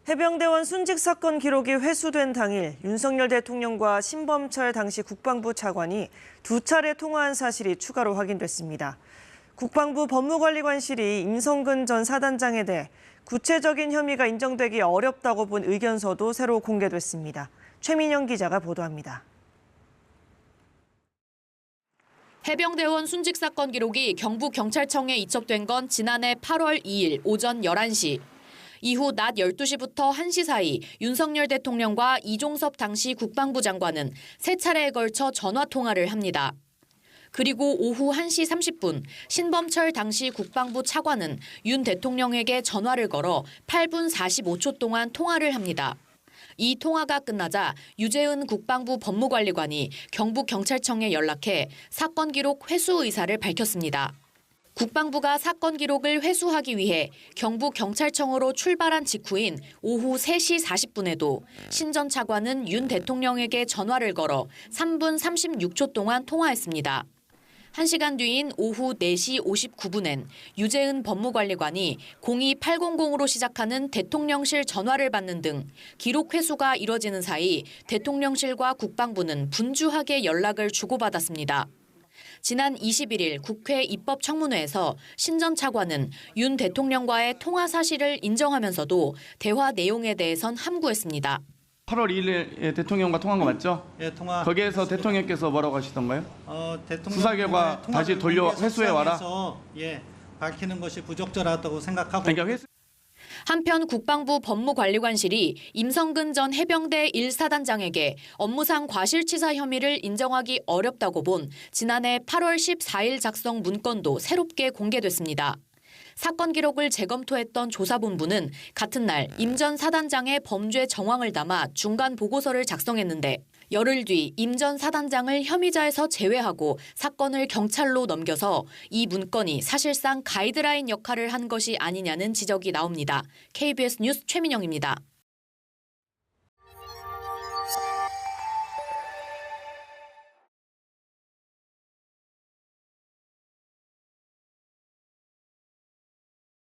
해병대원 순직 사건 기록이 회수된 당일 윤석열 대통령과 신범철 당시 국방부 차관이 두 차례 통화한 사실이 추가로 확인됐습니다. 국방부 법무관리관실이 임성근 전 사단장에 대해 구체적인 혐의가 인정되기 어렵다고 본 의견서도 새로 공개됐습니다. 최민영 기자가 보도합니다. 해병대원 순직 사건 기록이 경북경찰청에 이첩된 건 지난해 8월 2일 오전 11시. 이후 낮 12시부터 1시 사이 윤석열 대통령과 이종섭 당시 국방부 장관은 세 차례에 걸쳐 전화 통화를 합니다. 그리고 오후 1시 30분 신범철 당시 국방부 차관은 윤 대통령에게 전화를 걸어 8분 45초 동안 통화를 합니다. 이 통화가 끝나자 유재은 국방부 법무관리관이 경북경찰청에 연락해 사건 기록 회수 의사를 밝혔습니다. 국방부가 사건 기록을 회수하기 위해 경북경찰청으로 출발한 직후인 오후 3시 40분에도 신 전 차관은 윤 대통령에게 전화를 걸어 3분 36초 동안 통화했습니다. 1시간 뒤인 오후 4시 59분엔 유재은 법무관리관이 02800으로 시작하는 대통령실 전화를 받는 등 기록 회수가 이뤄지는 사이 대통령실과 국방부는 분주하게 연락을 주고받았습니다. 지난 21일 국회 입법청문회에서 신 전 차관은 윤 대통령과의 통화 사실을 인정하면서도 대화 내용에 대해선 함구했습니다. 8월 2일에 대통령과 통화한 거 맞죠? 예, 통화. 거기에서 대통령께서 뭐라고 하시던가요? 대통령 수사 결과 다시 돌려 회수해 와라. 예, 밝히는 것이 부적절하다고 생각하고. 그러니까 회수. 한편 국방부 법무관리관실이 임성근 전 해병대 1사단장에게 업무상 과실치사 혐의를 인정하기 어렵다고 본 지난해 8월 14일 작성 문건도 새롭게 공개됐습니다. 사건 기록을 재검토했던 조사본부는 같은 날 임 전 사단장의 범죄 정황을 담아 중간 보고서를 작성했는데 열흘 뒤 임 전 사단장을 혐의자에서 제외하고 사건을 경찰로 넘겨서 이 문건이 사실상 가이드라인 역할을 한 것이 아니냐는 지적이 나옵니다. KBS 뉴스 최민영입니다.